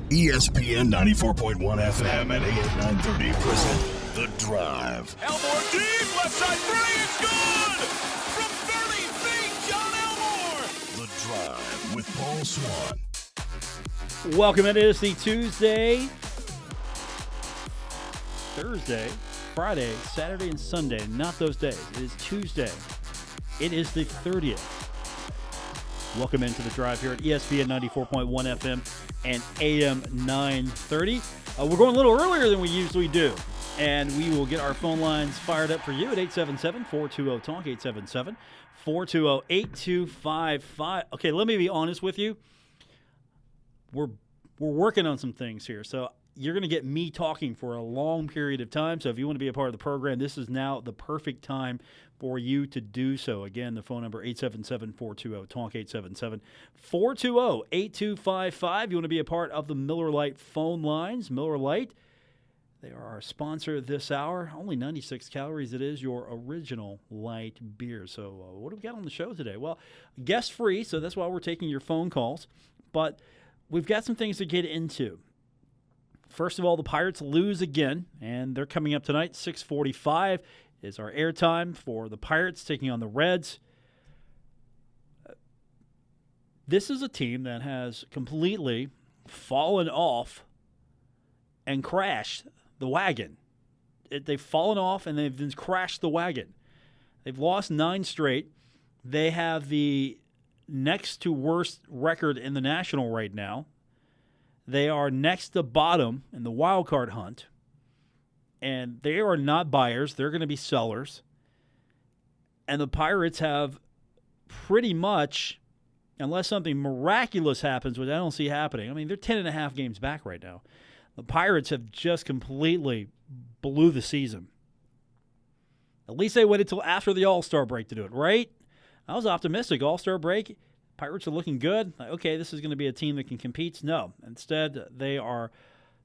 ESPN 94.1 FM and AM 930 present The Drive. Elmore deep, left side three, it's good! From 30 feet, John Elmore! The Drive with Paul Swann. Welcome. It is the Tuesday, Thursday, Friday, Saturday, and Sunday. Not those days. It is Tuesday. It is the 30th. Welcome into The Drive here at ESPN 94.1 FM and AM 930. We're going a little earlier than we usually do, and we will get our phone lines fired up for you at 877-420-TALK, 877-420-8255. Okay, let me be honest with you. We're working on some things here, so you're going to get me talking for a long period of time. So if you want to be a part of the program, this is now the perfect time for you to do so. Again, the phone number 877-420-TALK, 877-420-8255. You want to be a part of the Miller Lite phone lines. Miller Lite, they are our sponsor this hour. Only 96 calories. It is your original light beer. So what do we got on the show today? Well, guest-free, so that's why we're taking your phone calls. But we've got some things to get into. First of all, the Pirates lose again, and they're coming up tonight. 6:45 is our airtime for the Pirates taking on the Reds. This is a team that has completely fallen off and crashed the wagon. They've fallen off and they've then crashed the wagon. They've lost 9 straight. They have the next to worst record in the National right now. They are next to bottom in the wild card hunt, and they are not buyers. They're going to be sellers. And the Pirates have pretty much, unless something miraculous happens, which I don't see happening, I mean, they're 10.5 games back right now. The Pirates have just completely blew the season. At least they waited until after the All-Star break to do it, right? I was optimistic. All-Star break, Pirates are looking good. Like, okay, this is going to be a team that can compete. No. Instead, they are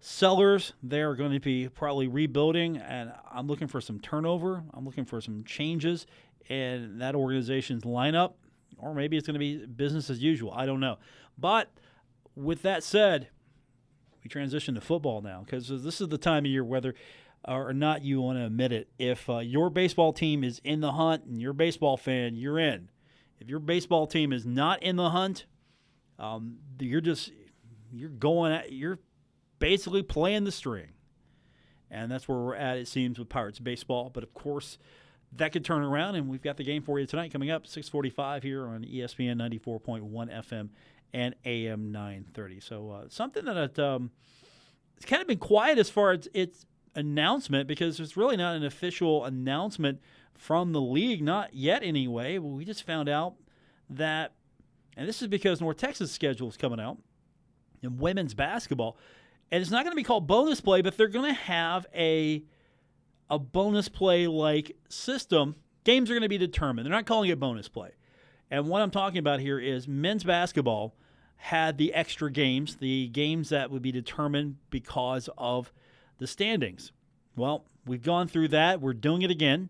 sellers. They are going to be probably rebuilding, and I'm looking for some turnover. I'm looking for some changes in that organization's lineup, or maybe it's going to be business as usual. I don't know. But with that said, we transition to football now because this is the time of year, whether or not you want to admit it. If your baseball team is in the hunt and you're a baseball fan, you're in. If your baseball team is not in the hunt, you're basically playing the string. And that's where we're at, it seems, with Pirates baseball. But, of course, that could turn around, and we've got the game for you tonight coming up, 6:45 here on ESPN 94.1 FM and AM 930. So something that it's kind of been quiet as far as its announcement, because there's really not an official announcement from the league, not yet anyway. We just found out that, and this is because North Texas' schedule is coming out in women's basketball, and it's not going to be called bonus play, but they're going to have a bonus play-like system. Games are going to be determined. They're not calling it bonus play. And what I'm talking about here is men's basketball had the extra games, the games that would be determined because of the standings. Well, we've gone through that. We're doing it again.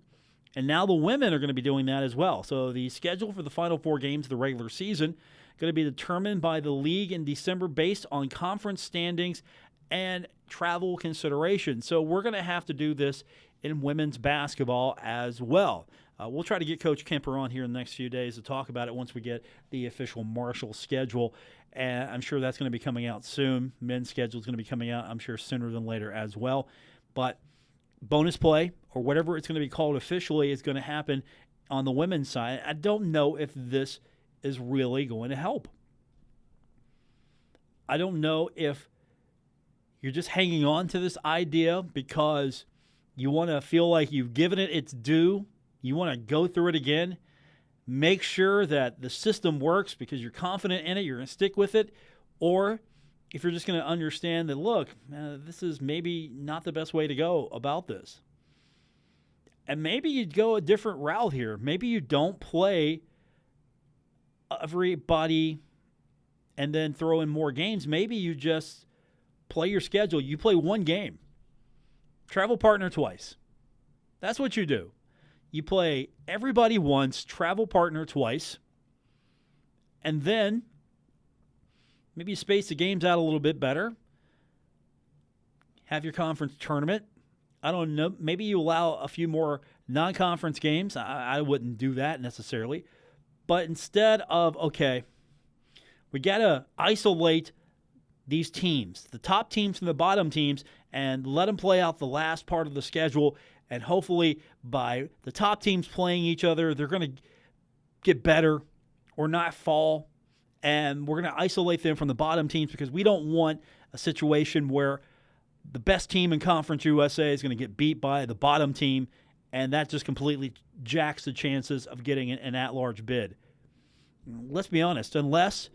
And now the women are going to be doing that as well. So the schedule for the final 4 games of the regular season going to be determined by the league in December based on conference standings and travel considerations. So we're going to have to do this in women's basketball as well. We'll try to get Coach Kemper on here in the next few days to talk about it once we get the official Marshall schedule. And I'm sure that's going to be coming out soon. Men's schedule is going to be coming out, I'm sure, sooner than later as well. But bonus play, or whatever it's going to be called officially, is going to happen on the women's side. I don't know if this is really going to help. I don't know if you're just hanging on to this idea because you want to feel like you've given it its due. You want to go through it again. Make sure that the system works because you're confident in it. You're going to stick with it. Or if you're just going to understand that, look, this is maybe not the best way to go about this. And maybe you'd go a different route here. Maybe you don't play everybody and then throw in more games. Maybe you just play your schedule. You play 1 game. Travel partner twice. That's what you do. You play everybody once, travel partner twice, and then maybe you space the games out a little bit better. have your conference tournament. I don't know. Maybe you allow a few more non-conference games. I wouldn't do that necessarily. But instead of, okay, we got to isolate these teams, the top teams from the bottom teams, and let them play out the last part of the schedule. And hopefully by the top teams playing each other, they're going to get better or not fall. And we're going to isolate them from the bottom teams because we don't want a situation where the best team in Conference USA is going to get beat by the bottom team, and that just completely jacks the chances of getting an at-large bid. Let's be honest, unless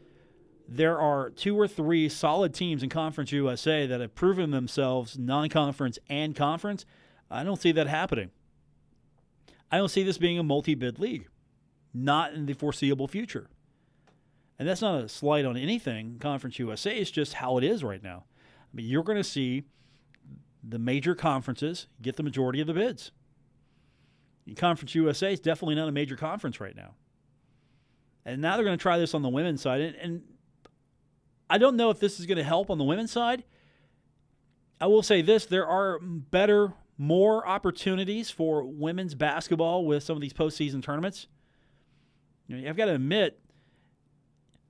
there are 2 or 3 solid teams in Conference USA that have proven themselves non-conference and conference, I don't see that happening. I don't see this being a multi-bid league, not in the foreseeable future. And that's not a slight on anything. Conference USA is just how it is right now. I mean, you're going to see the major conferences get the majority of the bids. Conference USA is definitely not a major conference right now. And now they're going to try this on the women's side. And I don't know if this is going to help on the women's side. I will say this, there are better, more opportunities for women's basketball with some of these postseason tournaments. I've got to admit,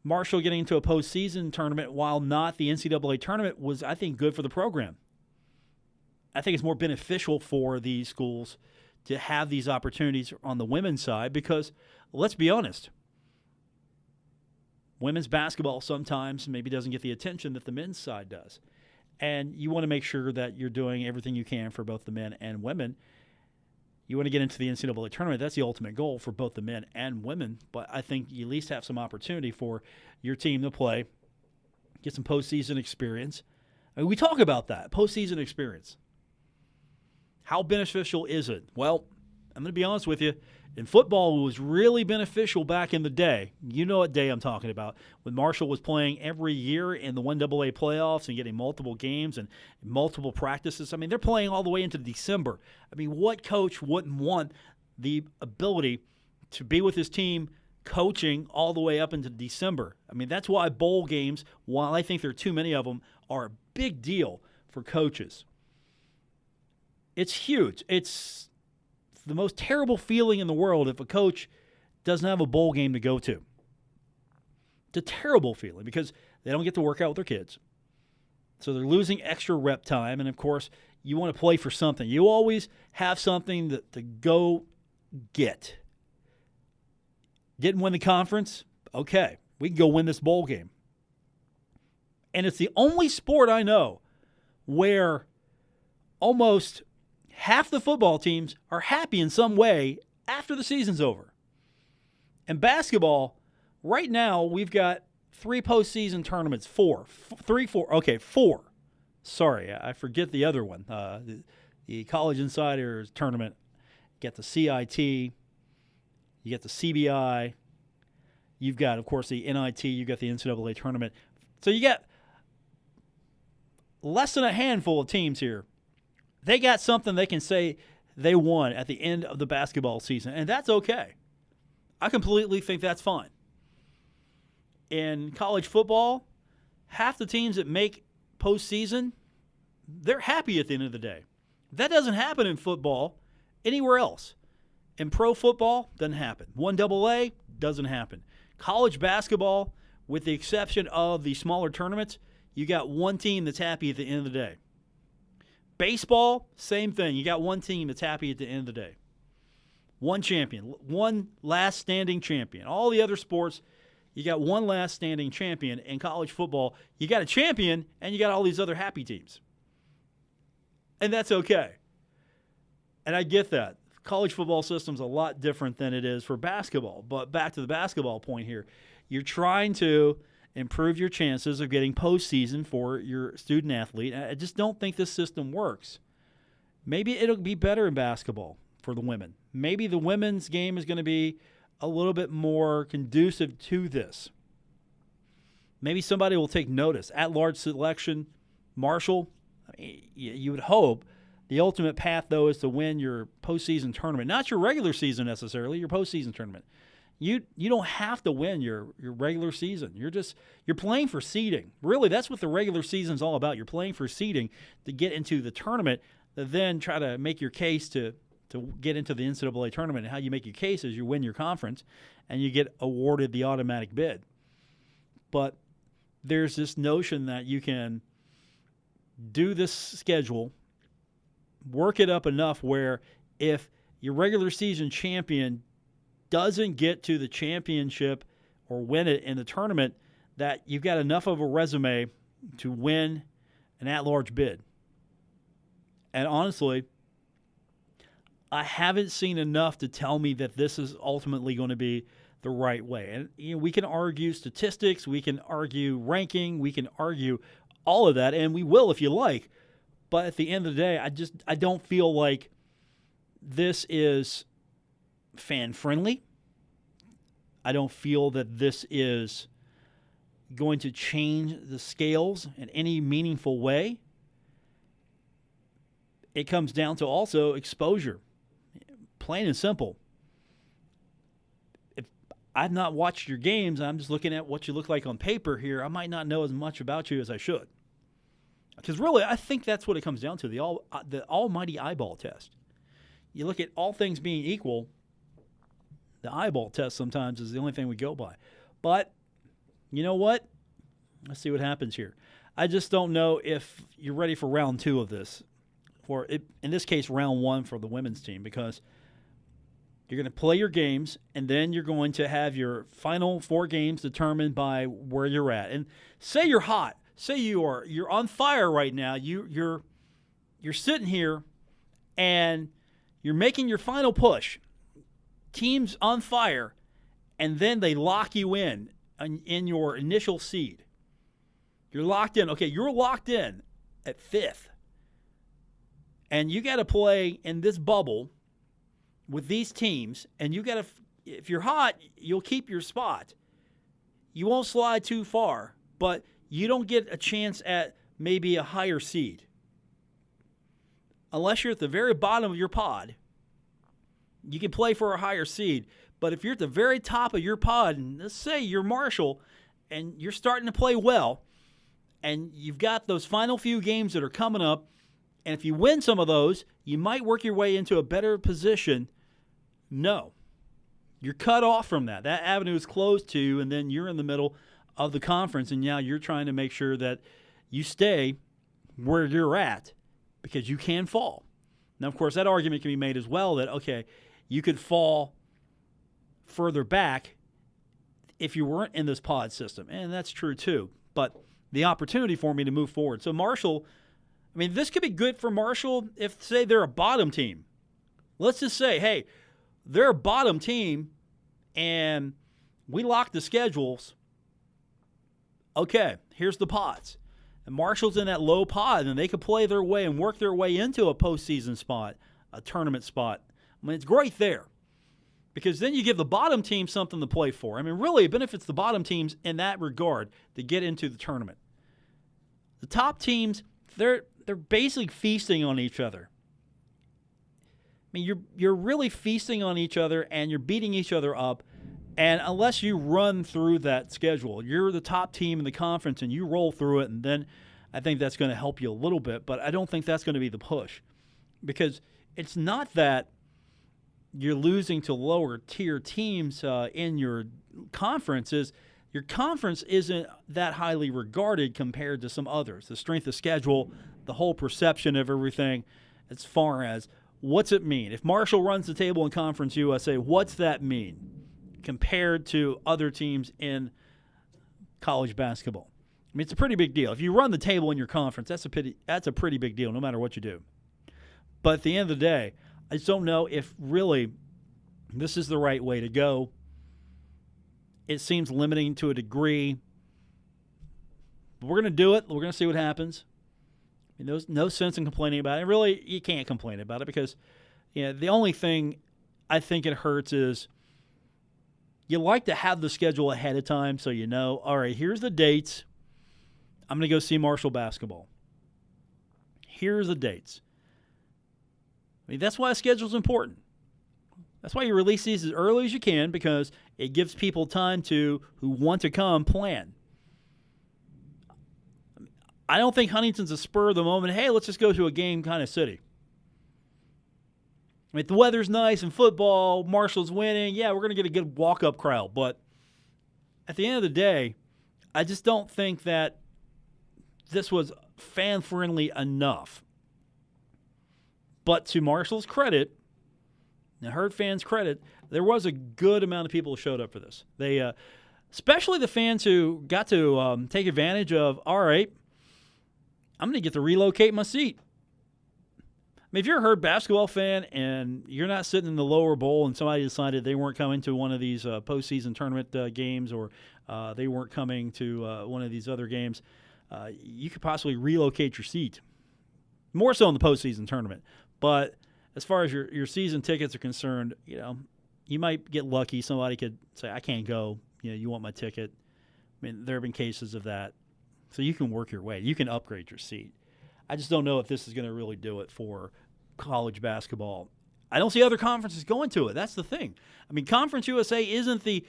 Marshall getting into a postseason tournament, while not the NCAA tournament, was, I think, good for the program. I think it's more beneficial for these schools to have these opportunities on the women's side because, let's be honest, women's basketball sometimes maybe doesn't get the attention that the men's side does. And you want to make sure that you're doing everything you can for both the men and women. You want to get into the NCAA tournament. That's the ultimate goal for both the men and women. But I think you at least have some opportunity for your team to play, get some postseason experience. I mean, we talk about that, postseason experience. How beneficial is it? Well, I'm going to be honest with you. In football, it was really beneficial back in the day. You know what day I'm talking about. When Marshall was playing every year in the 1AA playoffs and getting multiple games and multiple practices. I mean, they're playing all the way into December. I mean, what coach wouldn't want the ability to be with his team coaching all the way up into December? I mean, that's why bowl games, while I think there are too many of them, are a big deal for coaches. It's huge. It's the most terrible feeling in the world if a coach doesn't have a bowl game to go to. It's a terrible feeling because they don't get to work out with their kids. So they're losing extra rep time. And, of course, you want to play for something. You always have something to go get. Didn't win the conference? Okay, we can go win this bowl game. And it's the only sport I know where almost half the football teams are happy in some way after the season's over. And basketball, right now, we've got 3 postseason tournaments. 4. Sorry, I forget the other one. The College Insiders tournament. You got the CIT. You get the CBI. You've got, of course, the NIT. You've got the NCAA tournament. So you got less than a handful of teams here. They got something they can say they won at the end of the basketball season, and that's okay. I completely think that's fine. In college football, half the teams that make postseason, they're happy at the end of the day. That doesn't happen in football anywhere else. In pro football, doesn't happen. 1AA, doesn't happen. College basketball, with the exception of the smaller tournaments, you got one team that's happy at the end of the day. Baseball, same thing. You got one team that's happy at the end of the day. One champion, one last standing champion. All the other sports, you got one last standing champion. In college football, you got a champion and you got all these other happy teams. And that's okay. And I get that. College football system's a lot different than it is for basketball. But back to the basketball point here. You're trying to improve your chances of getting postseason for your student athlete. I just don't think this system works. Maybe it'll be better in basketball for the women. Maybe the women's game is going to be a little bit more conducive to this. Maybe somebody will take notice. At-large selection, Marshall, you would hope. The ultimate path, though, is to win your postseason tournament. Not your regular season necessarily, your postseason tournament. You don't have to win your regular season. You're playing for seeding. Really, that's what the regular season's all about. You're playing for seeding to get into the tournament, to then try to make your case to get into the NCAA tournament. And how you make your case is you win your conference and you get awarded the automatic bid. But there's this notion that you can do this schedule, work it up enough where if your regular season champion doesn't get to the championship or win it in the tournament, that you've got enough of a resume to win an at-large bid. And honestly, I haven't seen enough to tell me that this is ultimately going to be the right way. And we can argue statistics, we can argue ranking, we can argue all of that, and we will if you like. But at the end of the day, I don't feel like this is fan-friendly. I don't feel that this is going to change the scales in any meaningful way. It comes down to also exposure. Plain and simple. If I've not watched your games, I'm just looking at what you look like on paper here, I might not know as much about you as I should. Because really, I think that's what it comes down to, the almighty eyeball test. You look at all things being equal, the eyeball test sometimes is the only thing we go by. But you know what? Let's see what happens here. I just don't know if you're ready for round 2 of this, or in this case, round 1 for the women's team, because you're going to play your games, and then you're going to have your final 4 games determined by where you're at. And say you're hot. Say you're on fire right now. You're sitting here, and you're making your final push. Team's on fire, and then they lock you in your initial seed. You're locked in. Okay, you're locked in at 5th. And you got to play in this bubble with these teams, and you got to, if you're hot, you'll keep your spot. You won't slide too far, but you don't get a chance at maybe a higher seed. Unless you're at the very bottom of your pod, you can play for a higher seed. But if you're at the very top of your pod, and let's say you're Marshall, and you're starting to play well, and you've got those final few games that are coming up, and if you win some of those, you might work your way into a better position. No. You're cut off from that. That avenue is closed to you, and then you're in the middle of the conference, and now you're trying to make sure that you stay where you're at because you can fall. Now, of course, that argument can be made as well that, okay, you could fall further back if you weren't in this pod system, and that's true too. But the opportunity for me to move forward. So Marshall, I mean, this could be good for Marshall if, say, they're a bottom team. Let's just say, hey, they're a bottom team, and we lock the schedules. Okay, here's the pods. And Marshall's in that low pod, and they could play their way and work their way into a postseason spot, a tournament spot. I mean, it's great there because then you give the bottom team something to play for. I mean, really, it benefits the bottom teams in that regard to get into the tournament. The top teams, they're basically feasting on each other. I mean, you're really feasting on each other, and you're beating each other up. And unless you run through that schedule, you're the top team in the conference, and you roll through it, and then I think that's going to help you a little bit. But I don't think that's going to be the push because it's not that you're losing to lower-tier teams in your conferences. Your conference isn't that highly regarded compared to some others. The strength of schedule, the whole perception of everything, as far as what's it mean? If Marshall runs the table in Conference USA, what's that mean compared to other teams in college basketball? I mean, it's a pretty big deal. If you run the table in your conference, that's a pretty big deal no matter what you do. But at the end of the day, I just don't know if really this is the right way to go. It seems limiting to a degree. But we're going to do it. We're going to see what happens. I mean, there's no sense in complaining about it. Really, you can't complain about it because the only thing I think it hurts is you like to have the schedule ahead of time so you know, all right, here's the dates. I'm going to go see Marshall basketball. Here's the dates. I mean, that's why a schedule is important. That's why you release these as early as you can, because it gives people time who want to come plan. I don't think Huntington's a spur of the moment, hey, let's just go to a game kind of city. I mean, if the weather's nice and football, Marshall's winning, yeah, we're going to get a good walk-up crowd. But at the end of the day, I just don't think that this was fan-friendly enough. But to Marshall's credit, and Herd fans' credit, there was a good amount of people who showed up for this. They, especially the fans who got to take advantage of, all right, I'm going to get to relocate my seat. I mean, if you're a Herd basketball fan and you're not sitting in the lower bowl and somebody decided they weren't coming to one of these postseason tournament games, or they weren't coming to one of these other games, you could possibly relocate your seat. More so in the postseason tournament. But as far as your season tickets are concerned, you might get lucky. Somebody could say, I can't go. You want my ticket. I mean, there have been cases of that. So you can work your way. You can upgrade your seat. I just don't know if this is going to really do it for college basketball. I don't see other conferences going to it. That's the thing. I mean, Conference USA isn't the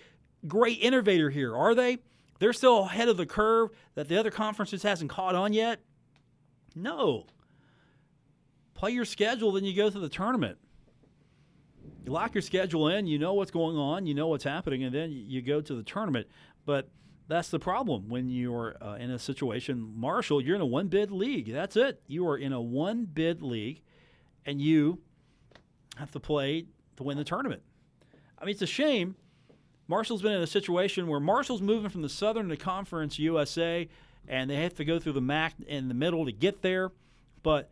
great innovator here, are they? They're still ahead of the curve that the other conferences hasn't caught on yet? No. Play your schedule, then you go to the tournament. You lock your schedule in, you know what's going on, you know what's happening, and then you go to the tournament. But that's the problem when you're in a situation. Marshall, you're in a one-bid league. That's it. You are in a one-bid league, and you have to play to win the tournament. I mean, it's a shame. Marshall's been in a situation where Marshall's moving from the Southern to Conference USA, and they have to go through the MAC in the middle to get there. But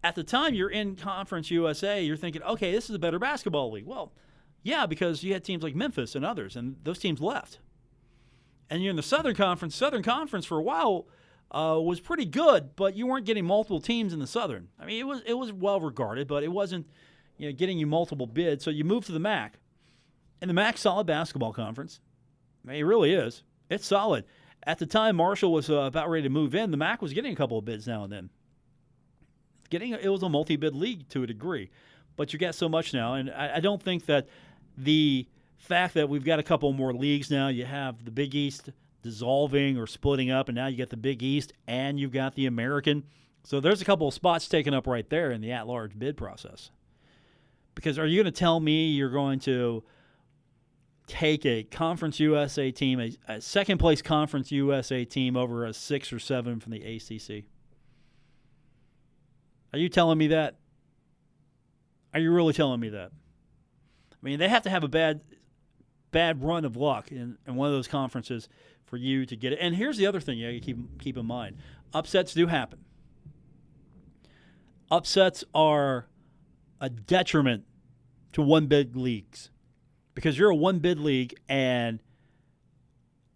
at the time you're in Conference USA, you're thinking, okay, this is a better basketball league. Well, yeah, because you had teams like Memphis and others, and those teams left. And you're in the Southern Conference. Southern Conference for a while was pretty good, but you weren't getting multiple teams in the Southern. I mean, it was well regarded, but it wasn't getting you multiple bids. So you move to the MAC, and the MAC's solid basketball conference. I mean, it really is. It's solid. At the time Marshall was about ready to move in, the MAC was getting a couple of bids now and then. It was a multi-bid league to a degree, but you get so much now, and I don't think that the fact that we've got a couple more leagues now, you have the Big East dissolving or splitting up, and now you get the Big East and you've got the American. So there's a couple of spots taken up right there in the at-large bid process. Because are you going to tell me you're going to take a Conference USA team, a second-place Conference USA team over a 6 or 7 from the ACC? Are you telling me that? Are you really telling me that? I mean, they have to have a bad run of luck in one of those conferences for you to get it. And here's the other thing you got to keep in mind. Upsets do happen. Upsets are a detriment to one-bid leagues because you're a one-bid league, and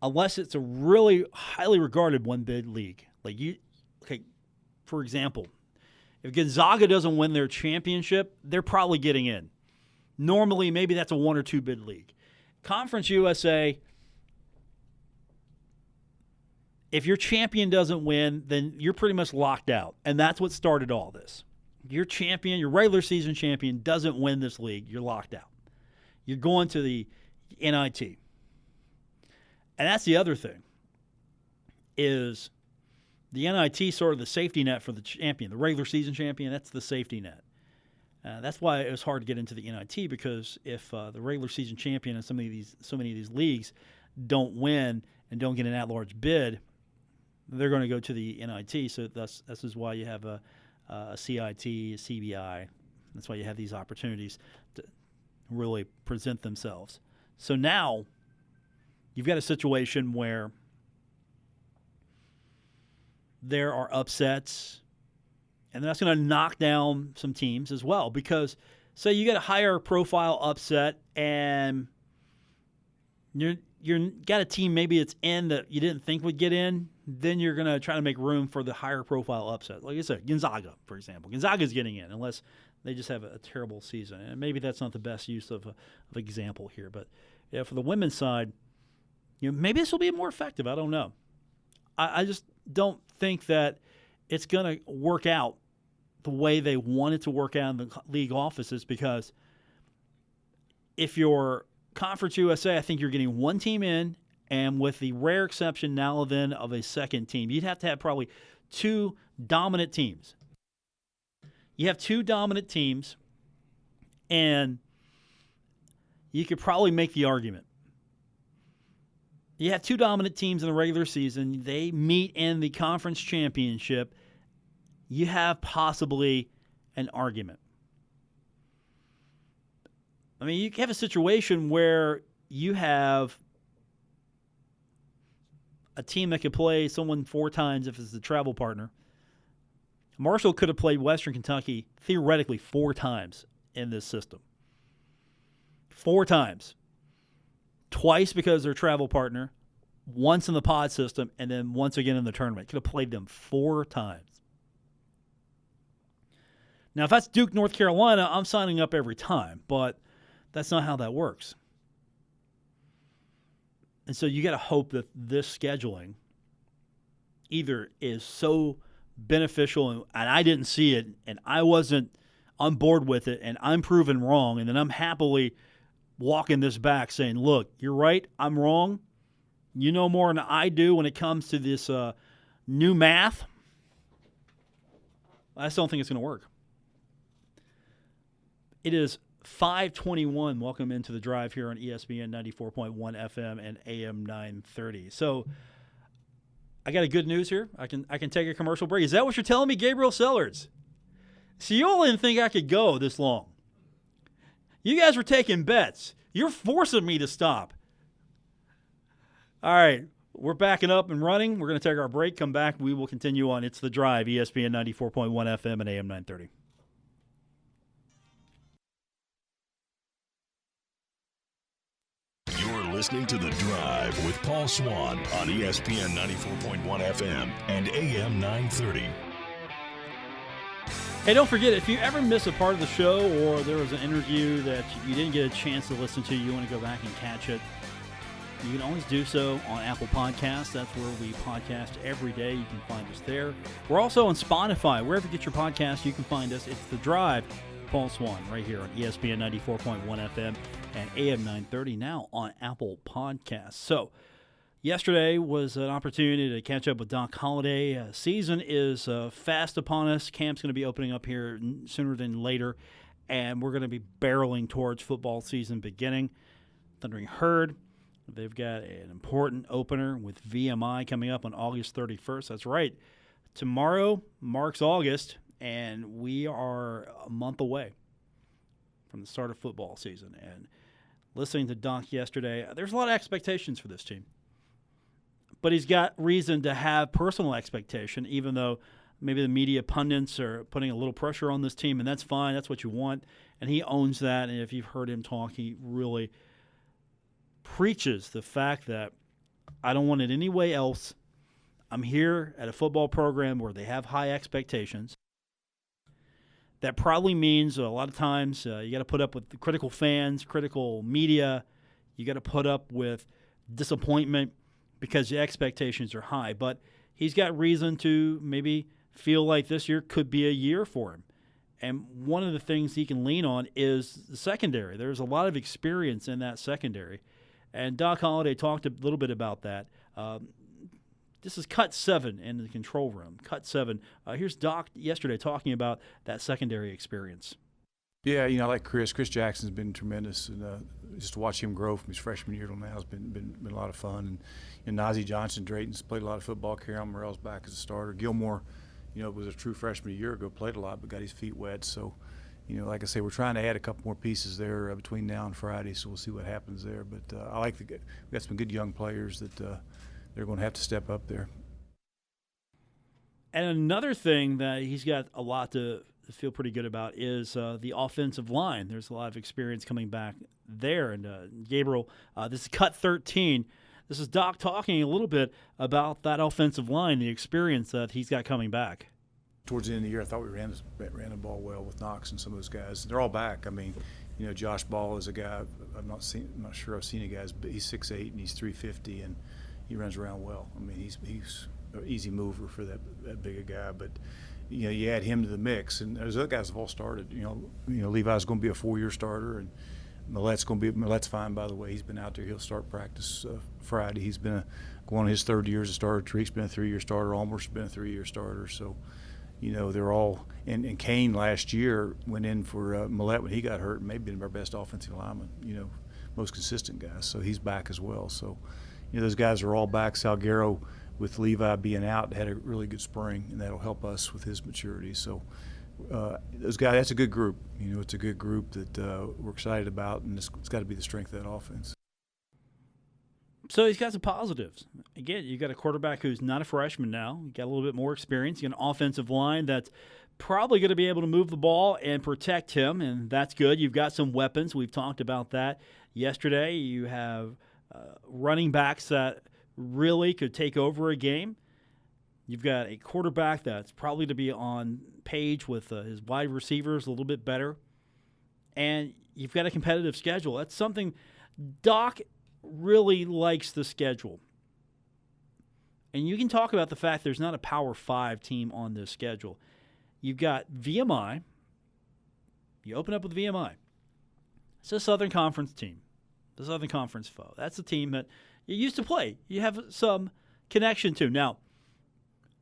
unless it's a really highly regarded one-bid league, for example, if Gonzaga doesn't win their championship, they're probably getting in. Normally, maybe that's a 1 or 2 bid league. Conference USA, if your champion doesn't win, then you're pretty much locked out. And that's what started all this. Your champion, your regular season champion, doesn't win this league, you're locked out. You're going to the NIT. And that's the other thing, is the NIT sort of the safety net for the champion, the regular season champion. That's the safety net. That's why it was hard to get into the NIT, because if the regular season champion in so many of these leagues don't win and don't get an at-large bid, they're going to go to the NIT. So this is why you have a CIT, a CBI. That's why you have these opportunities to really present themselves. So now you've got a situation where there are upsets, and that's going to knock down some teams as well. Because say you get a higher profile upset and you're got a team maybe it's in that you didn't think would get in, then you're going to try to make room for the higher profile upset. Like I said, Gonzaga, for example. Gonzaga's getting in unless they just have a terrible season. And maybe that's not the best use of example here. But for the women's side, maybe this will be more effective. I don't know. I just don't think that it's going to work out the way they want it to work out in the league offices, because if you're Conference USA, I think you're getting one team in, and with the rare exception now and then of a second team, you'd have to have probably two dominant teams. You have two dominant teams, and you could probably make the argument. You have two dominant teams in the regular season. They meet in the conference championship. You have possibly an argument. I mean, you have a situation where you have a team that could play someone 4 times if it's the travel partner. Marshall could have played Western Kentucky theoretically 4 times in this system. 4 times. Twice because they're travel partner, once in the pod system, and then once again in the tournament. Could have played them 4 times. Now, if that's Duke, North Carolina, I'm signing up every time, but that's not how that works. And so you got to hope that this scheduling either is so beneficial, and I didn't see it, and I wasn't on board with it, and I'm proven wrong, and then I'm happily walking this back saying, look, you're right, I'm wrong. You know more than I do when it comes to this new math. I just don't think it's going to work. It is 5:21. Welcome into the drive here on ESPN 94.1 FM and AM 930. So I got a good news here. I can take a commercial break. Is that what you're telling me, Gabriel Sellards? See, you all didn't think I could go this long. You guys were taking bets. You're forcing me to stop. All right, we're backing up and running. We're going to take our break, come back. We will continue on. It's The Drive, ESPN 94.1 FM and AM 930. You're listening to The Drive with Paul Swann on ESPN 94.1 FM and AM 930. Hey, don't forget, if you ever miss a part of the show or there was an interview that you didn't get a chance to listen to, you want to go back and catch it, you can always do so on Apple Podcasts. That's where we podcast every day. You can find us there. We're also on Spotify. Wherever you get your podcasts, you can find us. It's The Drive, Paul Swann, right here on ESPN 94.1 FM and AM 930, now on Apple Podcasts. So, yesterday was an opportunity to catch up with Doc Holliday. Season is fast upon us. Camp's going to be opening up here sooner than later, and we're going to be barreling towards football season beginning. Thundering Herd, they've got an important opener with VMI coming up on August 31st. That's right. Tomorrow marks August, and we are a month away from the start of football season. And listening to Doc yesterday, there's a lot of expectations for this team. But he's got reason to have personal expectation, even though maybe the media pundits are putting a little pressure on this team, and that's fine. That's what you want. And he owns that. And if you've heard him talk, he really preaches the fact that I don't want it any way else. I'm here at a football program where they have high expectations. That probably means a lot of times you got to put up with the critical fans, critical media. You got to put up with disappointment because the expectations are high. But he's got reason to maybe feel like this year could be a year for him. And one of the things he can lean on is the secondary. There's a lot of experience in that secondary. And Doc Holliday talked a little bit about that. This is cut 7 in the control room. Cut 7. Here's Doc yesterday talking about that secondary experience. Yeah, I like Chris. Chris Jackson's been tremendous, and just to watch him grow from his freshman year till now has been a lot of fun. And Nazeeh Johnson Drayton's played a lot of football. Carol Morrell's back as a starter. Gilmore, was a true freshman a year ago, played a lot, but got his feet wet. So, like I say, we're trying to add a couple more pieces there between now and Friday, so we'll see what happens there. But I like we got some good young players that they're going to have to step up there. And another thing that he's got a lot to feel pretty good about is the offensive line. There's a lot of experience coming back there. And Gabriel, this is cut 13. This is Doc talking a little bit about that offensive line, the experience that he's got coming back. Towards the end of the year, I thought we ran the ball well with Knox and some of those guys. They're all back. I mean, Josh Ball is a guy I'm not sure I've seen a guy. He's 6'8" and he's 350, and he runs around well. I mean, he's an easy mover for that big a guy. But you add him to the mix, and those other guys have all started. Levi's going to be a 4-year starter, Millet's fine, by the way. He's been out there. He'll start practice Friday. He's been going on his third year as a starter. Tariq's been a 3-year starter. Almost been a 3-year starter. So, they're all – and Kane last year went in for Millett when he got hurt and maybe been our best offensive lineman, most consistent guy. So he's back as well. So, those guys are all back. Salguero, with Levi being out, had a really good spring, and that'll help us with his maturity. So those guys, that's a good group. It's a good group that we're excited about, and it's got to be the strength of that offense. So he's got some positives. Again, you got a quarterback who's not a freshman now. You got a little bit more experience. You got an offensive line that's probably going to be able to move the ball and protect him, and that's good. You've got some weapons. We've talked about that yesterday. You have running backs that really could take over a game. You've got a quarterback that's probably to be on page with his wide receivers a little bit better. And you've got a competitive schedule. That's something Doc really likes the schedule. And you can talk about the fact there's not a Power 5 team on this schedule. You've got VMI. You open up with VMI. It's a Southern Conference team. The Southern Conference foe. That's a team that you used to play. You have some connection to. Now,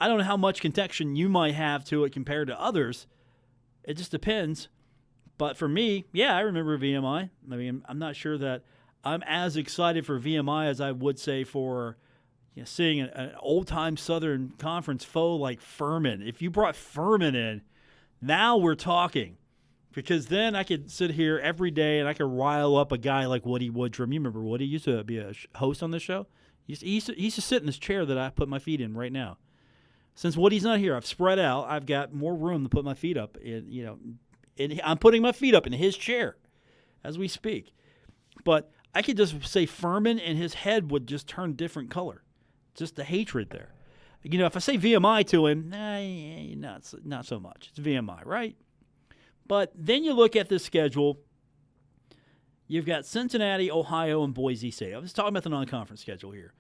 I don't know how much connection you might have to it compared to others. It just depends. But for me, yeah, I remember VMI. I mean, I'm not sure that I'm as excited for VMI as I would say for seeing an old-time Southern Conference foe like Furman. If you brought Furman in, now we're talking. Because then I could sit here every day and I could rile up a guy like Woody Woodrum. You remember Woody? He used to be a host on this show. He used to sit in this chair that I put my feet in right now. Since Woody's not here, I've spread out. I've got more room to put my feet up in, I'm putting my feet up in his chair as we speak. But I could just say Furman and his head would just turn different color. Just the hatred there. If I say VMI to him, not so much. It's VMI, right? But then you look at this schedule. You've got Cincinnati, Ohio, and Boise State. I was talking about the non-conference schedule here.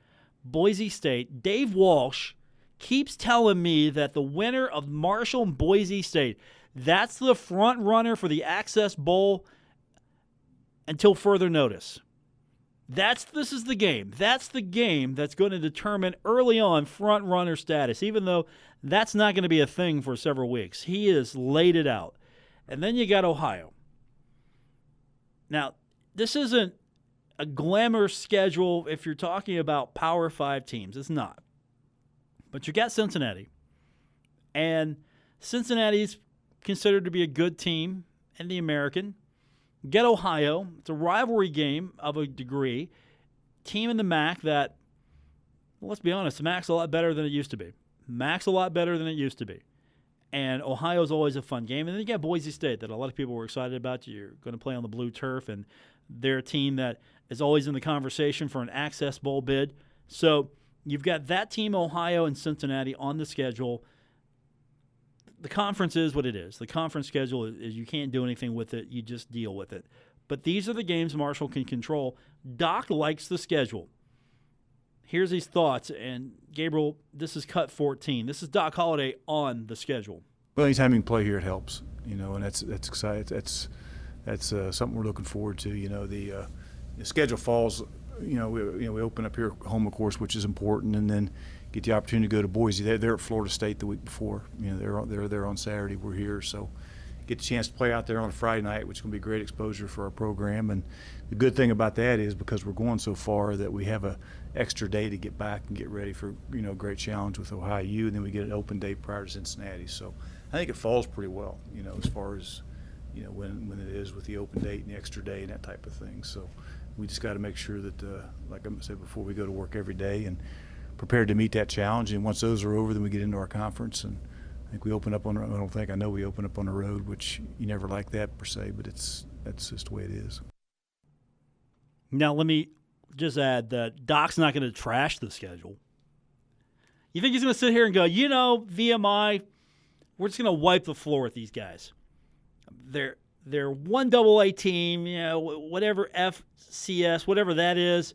Boise State, Dave Walsh keeps telling me that the winner of Marshall and Boise State, that's the front runner for the Access Bowl until further notice. This is the game. That's the game that's going to determine early on front runner status, even though that's not going to be a thing for several weeks. He has laid it out. And then you got Ohio. Now, this isn't a glamour schedule if you're talking about Power 5 teams. It's not. But you got Cincinnati. And Cincinnati's considered to be a good team in the American. Get Ohio. It's a rivalry game of a degree. Team in the MAC that, well, let's be honest, the MAC's a lot better than it used to be. MAC's a lot better than it used to be. And Ohio's always a fun game. And then you got Boise State that a lot of people were excited about. You're going to play on the blue turf, and they're a team that is always in the conversation for an Access Bowl bid. So you've got that team, Ohio and Cincinnati, on the schedule. The conference is what it is. The conference schedule is you can't do anything with it. You just deal with it. But these are the games Marshall can control. Doc likes the schedule. Here's his thoughts. And, Gabriel, this is cut 14. This is Doc Holliday on the schedule. Well, anytime you can play here, it helps. And that's exciting. That's something we're looking forward to. The schedule falls. We open up here home, of course, which is important, and then get the opportunity to go to Boise. They're at Florida State the week before. They're there on Saturday. We're here, so get the chance to play out there on a Friday night, which is going to be great exposure for our program. And the good thing about that is because we're going so far that we have a extra day to get back and get ready for great challenge with Ohio U, and then we get an open day prior to Cincinnati. So I think it falls pretty well, as far as when it is with the open date and the extra day and that type of thing. So we just got to make sure that, like I said before, we go to work every day and prepared to meet that challenge. And once those are over, then we get into our conference. And I think we open up on – I know we open up on the road, which you never like that per se, but that's just the way it is. Now, let me just add that Doc's not going to trash the schedule. You think he's going to sit here and go, VMI, we're just going to wipe the floor with these guys. They're one AA team, whatever FCS, whatever that is,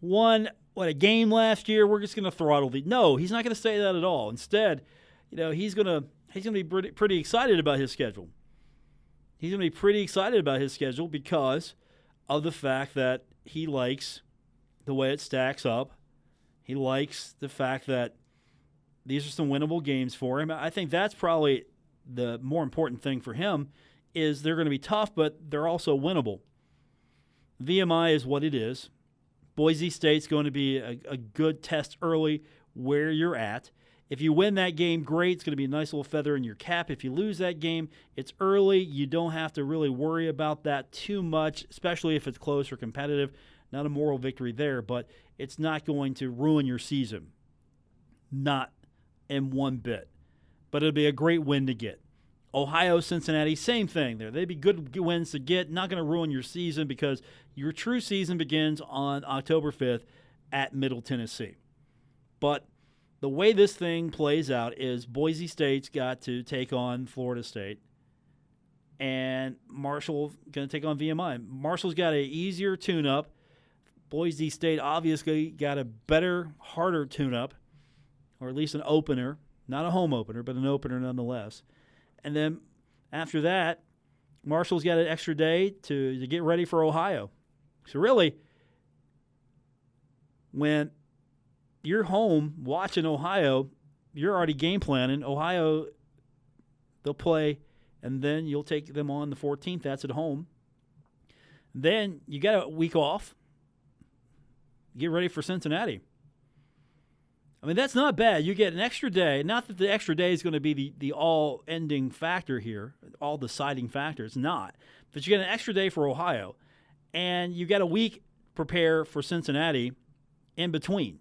won a game last year. We're just going to throttle these. No, he's not going to say that at all. Instead, he's going to be pretty excited about his schedule. he's going to be pretty excited about his schedule because of the fact that he likes the way it stacks up. He likes the fact that these are some winnable games for him. I think that's probably the more important thing for him is they're going to be tough, but they're also winnable. VMI is what it is. Boise State's going to be a good test early where you're at. If you win that game, great. It's going to be a nice little feather in your cap. If you lose that game, it's early. You don't have to really worry about that too much, especially if it's close or competitive. Not a moral victory there, but it's not going to ruin your season. Not in one bit. But it'll be a great win to get. Ohio, Cincinnati, same thing there. They'd be good wins to get. Not going to ruin your season because your true season begins on October 5th at Middle Tennessee. But the way this thing plays out is Boise State's got to take on Florida State, and Marshall going to take on VMI. Marshall's got an easier tune-up. Boise State obviously got a better, harder tune-up, or at least an opener. Not a home opener, but an opener nonetheless. And then after that, Marshall's got an extra day to get ready for Ohio. So really, when you're home watching Ohio, you're already game planning. Ohio, they'll play, and then you'll take them on the 14th. That's at home. Then you got a week off. Get ready for Cincinnati. I mean, that's not bad. You get an extra day. Not that the extra day is going to be the all-ending factor here, all-deciding factor. It's not. But you get an extra day for Ohio, and you got a week prepare for Cincinnati in between.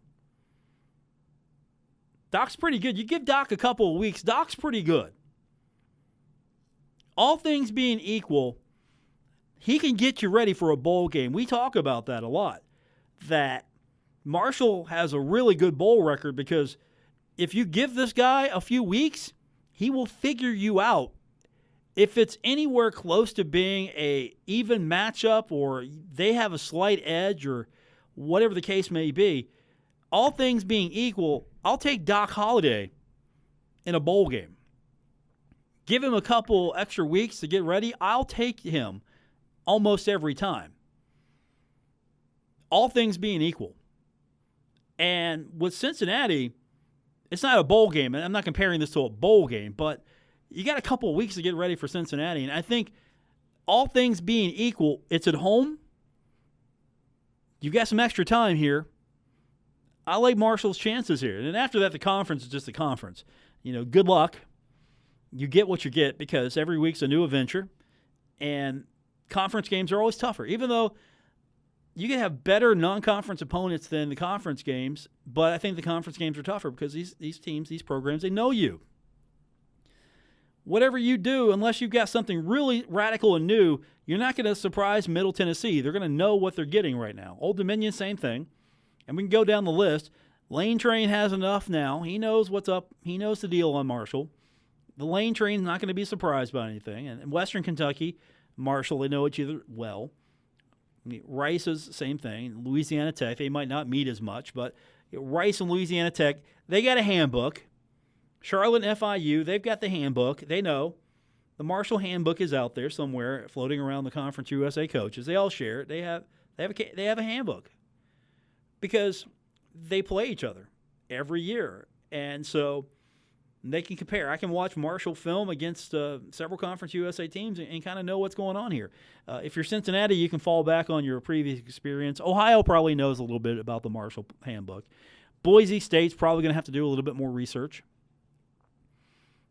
Doc's pretty good. You give Doc a couple of weeks, Doc's pretty good. All things being equal, he can get you ready for a bowl game. We talk about that a lot, that Marshall has a really good bowl record because if you give this guy a few weeks, he will figure you out. If it's anywhere close to being a even matchup or they have a slight edge or whatever the case may be, all things being equal, I'll take Doc Holliday in a bowl game. Give him a couple extra weeks to get ready. I'll take him almost every time. All things being equal. And with Cincinnati, it's not a bowl game. I'm not comparing this to a bowl game, but you got a couple of weeks to get ready for Cincinnati. And I think all things being equal, it's at home. You've got some extra time here. I like Marshall's chances here. And after that, the conference is just a conference. You know, good luck. You get what you get because every week's a new adventure. And conference games are always tougher, even though you can have better non-conference opponents than the conference games, but I think the conference games are tougher because these teams, these programs, they know you. Whatever you do, unless you've got something really radical and new, you're not going to surprise Middle Tennessee. They're going to know what they're getting right now. Old Dominion, same thing. And we can go down the list. Lane Train has enough now. He knows what's up. He knows the deal on Marshall. The Lane Train's not going to be surprised by anything. And Western Kentucky, Marshall, they know each other well. Rice is the same thing. Louisiana Tech, they might not meet as much, but Rice and Louisiana Tech, they got a handbook. Charlotte and FIU, they've got the handbook. They know. The Marshall handbook is out there somewhere floating around the Conference USA coaches. They all share it. They have a handbook because they play each other every year. And so they can compare. I can watch Marshall film against several Conference USA teams and kind of know what's going on here. If you're Cincinnati, you can fall back on your previous experience. Ohio probably knows a little bit about the Marshall handbook. Boise State's probably going to have to do a little bit more research.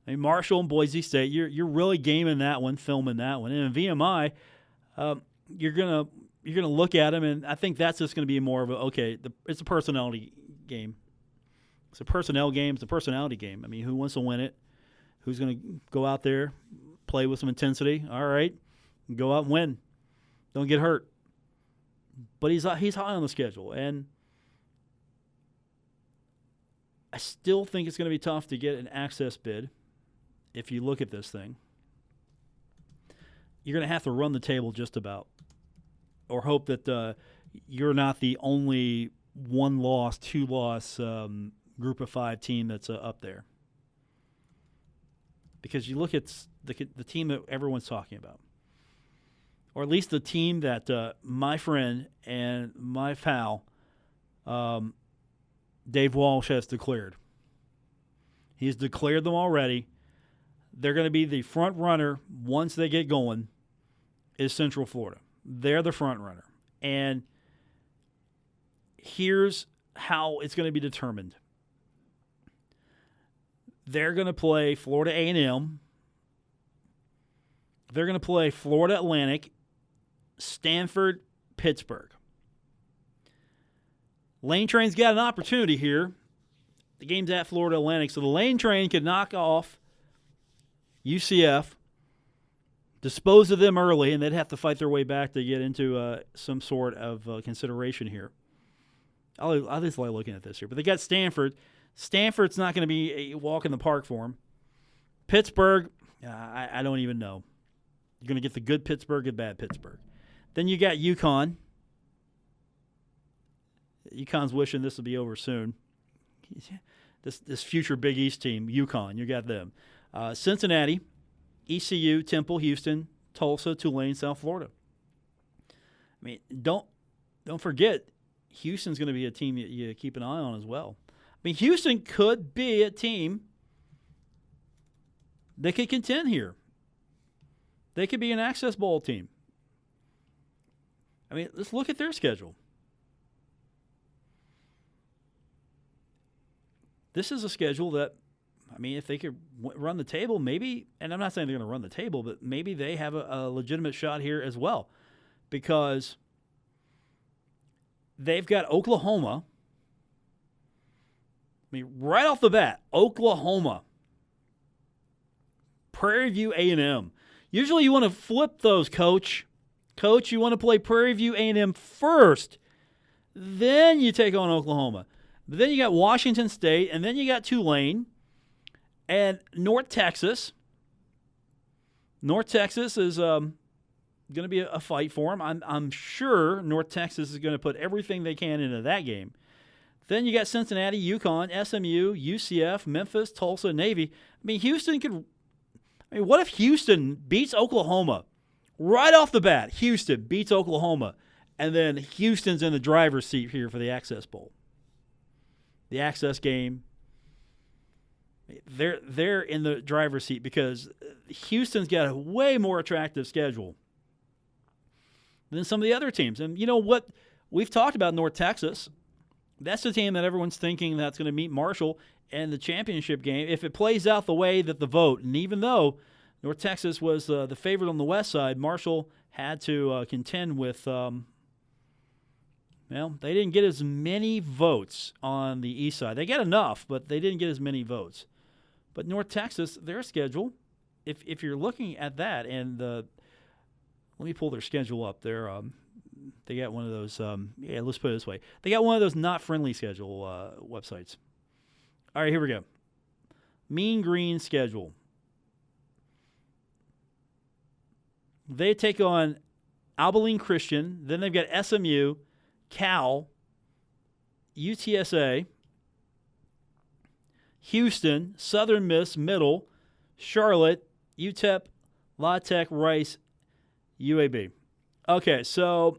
I mean, Marshall and Boise State, you're really gaming that one, filming that one. And in VMI, you're gonna look at them, and I think that's just going to be more of it's a personality game. It's a personnel game. It's a personality game. I mean, who wants to win it? Who's going to go out there, play with some intensity? All right, go out and win. Don't get hurt. But he's high on the schedule, and I still think it's going to be tough to get an access bid. If you look at this thing, you're going to have to run the table just about, or hope that you're not the only one-loss, two-loss Group of 5 team that's up there. Because you look at the team that everyone's talking about. or at least the team that my friend and my pal, Dave Walsh, has declared. He's declared them already. They're going to be the front runner once they get going, is Central Florida. They're the front runner. And here's how it's going to be determined. They're going to play Florida A&M. They're going to play Florida Atlantic, Stanford, Pittsburgh. Lane Train's got an opportunity here. The game's at Florida Atlantic, so the Lane Train could knock off UCF, dispose of them early, and they'd have to fight their way back to get into some sort of consideration here. I just like looking at this here. But they got Stanford. Stanford's not going to be a walk in the park for them. Pittsburgh, I don't even know. You're going to get the good Pittsburgh and bad Pittsburgh. Then you got UConn. UConn's wishing this will be over soon. This future Big East team, UConn, you got them. Cincinnati, ECU, Temple, Houston, Tulsa, Tulane, South Florida. I mean, don't forget, Houston's going to be a team you keep an eye on as well. I mean, Houston could be a team that could contend here. They could be an Access Bowl team. I mean, let's look at their schedule. This is a schedule that, I mean, if they could run the table, maybe, and I'm not saying they're going to run the table, but maybe they have a legitimate shot here as well, because they've got Oklahoma. I mean, right off the bat, Oklahoma, Prairie View A&M. Usually you want to flip those, Coach. Coach, you want to play Prairie View A&M first. Then you take on Oklahoma. But then you got Washington State, and then you got Tulane and North Texas. North Texas is going to be a fight for them. I'm sure North Texas is going to put everything they can into that game. Then you got Cincinnati, UConn, SMU, UCF, Memphis, Tulsa, Navy. I mean, Houston could – I mean, what if Houston beats Oklahoma? Right off the bat, Houston beats Oklahoma, and then Houston's in the driver's seat here for the Access Bowl. The Access game, they're in the driver's seat because Houston's got a way more attractive schedule than some of the other teams. And you know what? We've talked about North Texas. That's the team that everyone's thinking that's going to meet Marshall in the championship game. If it plays out the way that the vote, and even though North Texas was the favorite on the west side, Marshall had to contend with well, they didn't get as many votes on the east side. They got enough, but they didn't get as many votes. But North Texas, their schedule, if you're looking at that, and let me pull their schedule up. They got one of those, let's put it this way. They got one of those not friendly schedule websites. All right, here we go. Mean Green schedule. They take on Abilene Christian. Then they've got SMU, Cal, UTSA, Houston, Southern Miss, Middle, Charlotte, UTEP, La Tech, Rice, UAB. Okay, so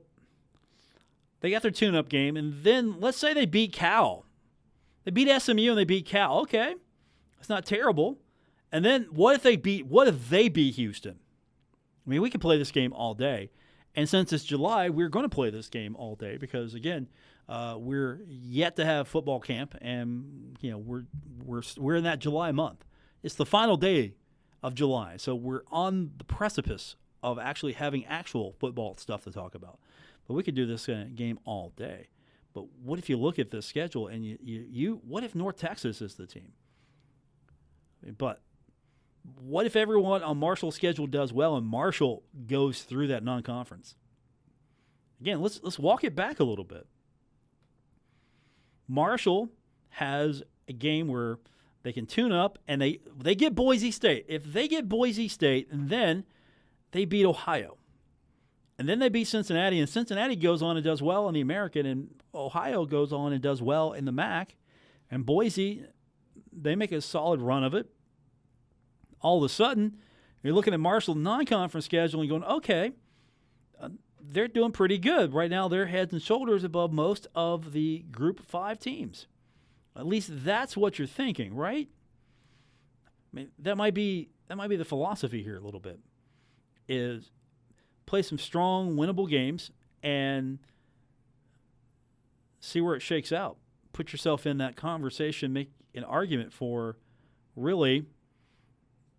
they got their tune-up game, and then let's say they beat Cal. They beat SMU and they beat Cal. Okay, that's not terrible. And then what if they beat Houston? I mean, we could play this game all day. And since it's July, we're going to play this game all day because, again, we're yet to have football camp, and you know we're in that July month. It's the final day of July, so we're on the precipice of actually having actual football stuff to talk about. But we could do this game all day. But what if you look at this schedule and you what if North Texas is the team? But what if everyone on Marshall's schedule does well and Marshall goes through that non-conference? Again, let's walk it back a little bit. Marshall has a game where they can tune up and they get Boise State. If they get Boise State, and then they beat Ohio. And then they beat Cincinnati, and Cincinnati goes on and does well in the American, and Ohio goes on and does well in the MAC. And Boise, they make a solid run of it. All of a sudden, you're looking at Marshall's non-conference schedule and going, okay, they're doing pretty good. Right now, they're heads and shoulders above most of the Group 5 teams. At least that's what you're thinking, right? I mean, that might be the philosophy here a little bit, is play some strong, winnable games and see where it shakes out. Put yourself in that conversation, make an argument for really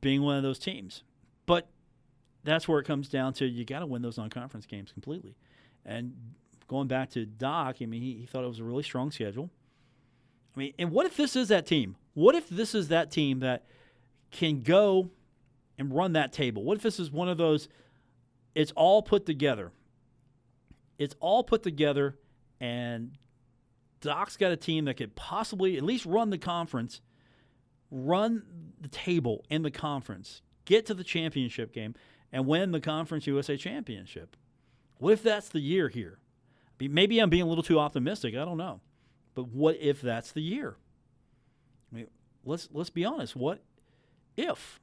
being one of those teams. But that's where it comes down to, you got to win those non-conference games completely. And going back to Doc, I mean, he thought it was a really strong schedule. I mean, and what if this is that team? What if this is that team that can go and run that table? What if this is one of those, it's all put together. It's all put together, and Doc's got a team that could possibly at least run the conference, run the table in the conference, get to the championship game, and win the Conference USA Championship. What if that's the year here? Maybe I'm being a little too optimistic. I don't know. But what if that's the year? I mean, let's be honest. What if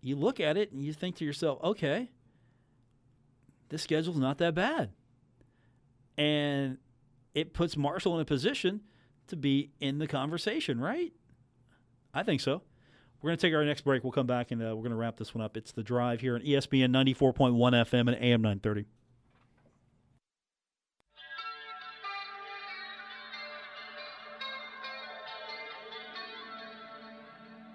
you look at it and you think to yourself, okay, this schedule's not that bad. And it puts Marshall in a position to be in the conversation, right? I think so. We're going to take our next break. We'll come back and we're going to wrap this one up. It's The Drive here on ESPN 94.1 FM and AM 930.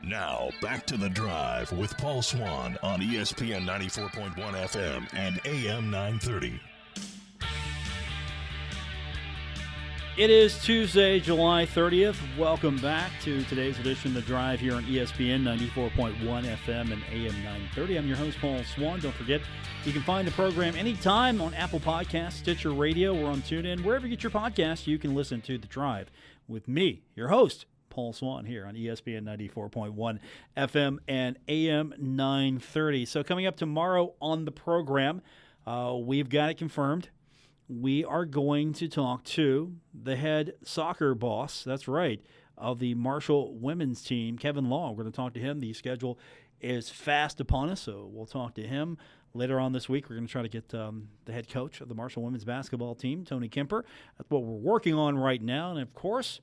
Now, back to The Drive with Paul Swann on ESPN 94.1 FM and AM 930. It is Tuesday, July 30th. Welcome back to today's edition of The Drive here on ESPN 94.1 FM and AM 930. I'm your host, Paul Swann. Don't forget, you can find the program anytime on Apple Podcasts, Stitcher Radio, or on TuneIn. Wherever you get your podcasts, you can listen to The Drive with me, your host, Paul Swann, here on ESPN 94.1 FM and AM 930. So coming up tomorrow on the program, we've got it confirmed. We are going to talk to the head soccer boss, that's right, of the Marshall women's team, Kevin Law. We're going to talk to him. The schedule is fast upon us, so we'll talk to him later on this week. We're going to try to get the head coach of the Marshall women's basketball team, Tony Kemper. That's what we're working on right now. And, of course,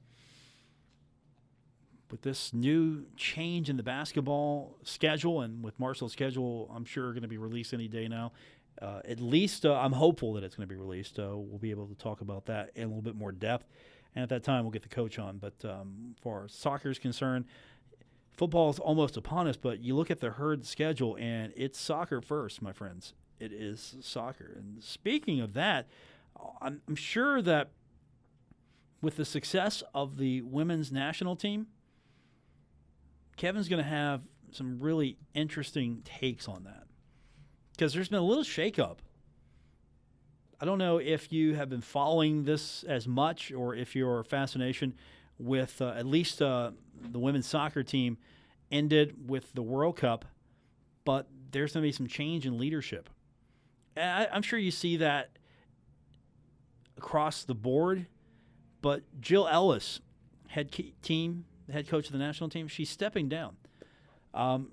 with this new change in the basketball schedule and with Marshall's schedule, I'm sure going to be released any day now. At least I'm hopeful that it's going to be released. We'll be able to talk about that in a little bit more depth. And at that time, we'll get the coach on. But as far as soccer is concerned, football is almost upon us. But you look at the Herd schedule, and it's soccer first, my friends. It is soccer. And speaking of that, I'm sure that with the success of the women's national team, Kevin's going to have some really interesting takes on that. Because there's been a little shakeup. I don't know if you have been following this as much or if your fascination with at least the women's soccer team ended with the World Cup, but there's going to be some change in leadership. And I'm sure you see that across the board, but Jill Ellis, head coach of the national team, she's stepping down.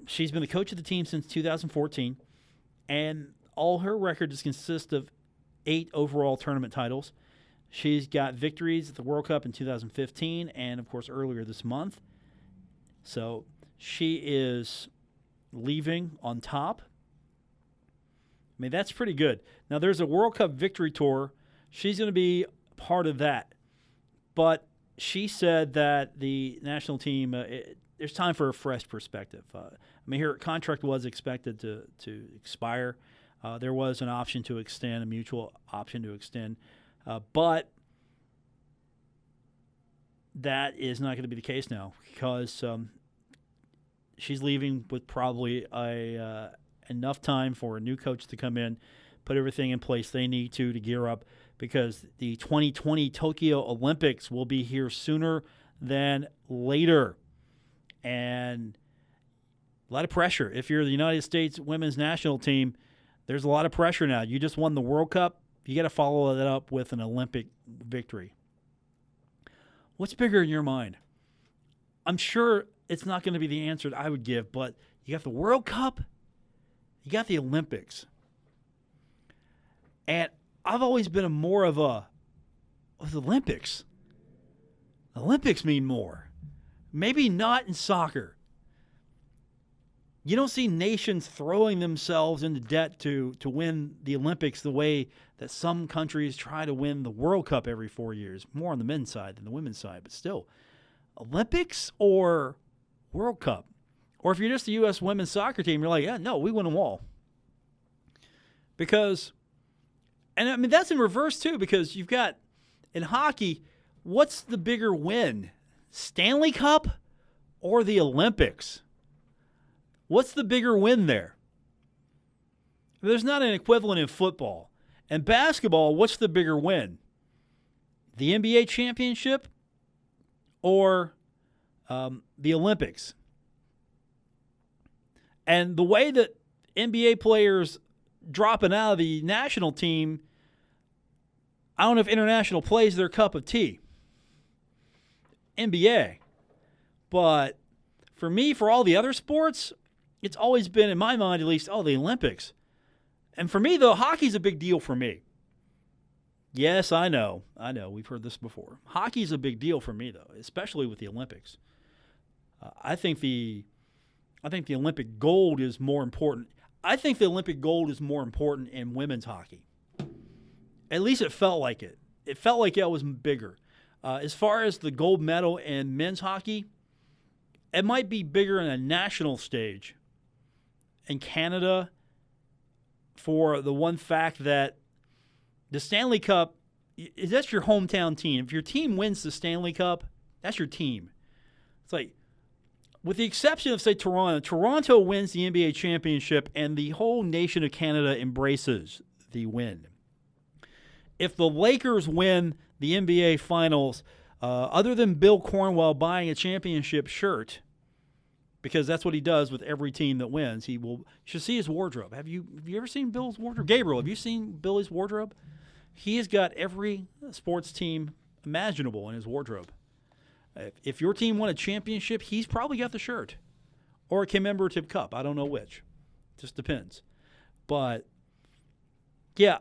She's been the coach of the team since 2014. And all her records consist of 8 overall tournament titles. She's got victories at the World Cup in 2015 and, of course, earlier this month. So she is leaving on top. I mean, that's pretty good. Now, there's a World Cup victory tour. She's going to be part of that. But she said that the national team, there's time for a fresh perspective. I mean, her contract was expected to expire. There was an option to extend, a mutual option to extend. But that is not going to be the case now because she's leaving with probably enough time for a new coach to come in, put everything in place they need to gear up because the 2020 Tokyo Olympics will be here sooner than later. And a lot of pressure. If you're the United States women's national team, there's a lot of pressure now. You just won the World Cup. You got to follow that up with an Olympic victory. What's bigger in your mind? I'm sure it's not going to be the answer that I would give, but you got the World Cup, you got the Olympics. And I've always been more of a with Olympics. Olympics mean more. Maybe not in soccer. You don't see nations throwing themselves into debt to win the Olympics the way that some countries try to win the World Cup every 4 years, more on the men's side than the women's side. But still, Olympics or World Cup? Or if you're just the U.S. women's soccer team, you're like, yeah, no, we win them all. Because, and I mean, that's in reverse too, because you've got, in hockey, what's the bigger win? Stanley Cup or the Olympics? What's the bigger win there? There's not an equivalent in football. And basketball, what's the bigger win? The NBA championship or the Olympics? And the way that NBA players dropping out of the national team, I don't know if international plays their cup of tea. NBA. But for me, for all the other sports, it's always been, in my mind at least, the Olympics. And for me, though, hockey's a big deal for me. Yes, I know. We've heard this before. Hockey's a big deal for me, though, especially with the Olympics. I think the Olympic gold is more important. I think the Olympic gold is more important in women's hockey. At least it felt like it. It felt like it was bigger. As far as the gold medal in men's hockey, it might be bigger in a national stage in Canada for the one fact that the Stanley Cup, that's your hometown team. If your team wins the Stanley Cup, that's your team. It's like, with the exception of, say, Toronto wins the NBA championship and the whole nation of Canada embraces the win. If the Lakers win the NBA Finals, other than Bill Cornwell buying a championship shirt, because that's what he does with every team that wins, you should see his wardrobe. Have you ever seen Bill's wardrobe? Gabriel, have you seen Billy's wardrobe? He has got every sports team imaginable in his wardrobe. If your team won a championship, he's probably got the shirt or a commemorative cup. I don't know which. Just depends. But, yeah,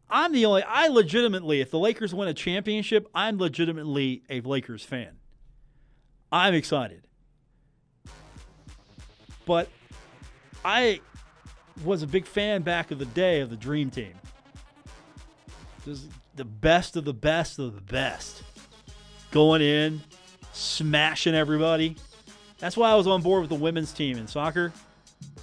I legitimately, if the Lakers win a championship, I'm legitimately a Lakers fan. I'm excited. But I was a big fan back of the day of the Dream Team. Just the best of the best of the best. Going in, smashing everybody. That's why I was on board with the women's team in soccer.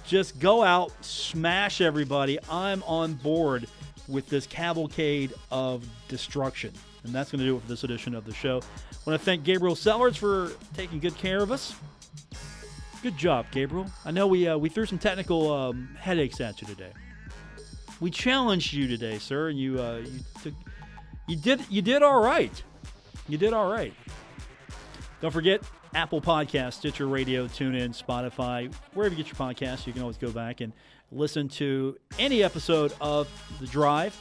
Just go out, smash everybody. I'm on board with this cavalcade of destruction. And that's going to do it for this edition of the show. I want to thank Gabriel Sellers for taking good care of us. Good job, Gabriel. I know we threw some technical headaches at you today. We challenged you today, sir, and you did all right. You did all right. Don't forget Apple Podcasts, Stitcher Radio, TuneIn, Spotify, wherever you get your podcasts. You can always go back and listen to any episode of The Drive.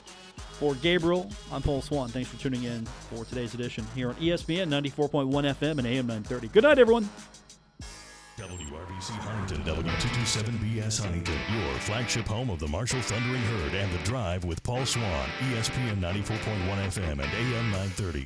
For Gabriel, I'm Paul Swann. Thanks for tuning in for today's edition here on ESPN 94.1 FM and AM 930. Good night, everyone. WRBC Huntington, W227BS Huntington, your flagship home of the Marshall Thundering Herd and The Drive with Paul Swann, ESPN 94.1 FM and AM 930.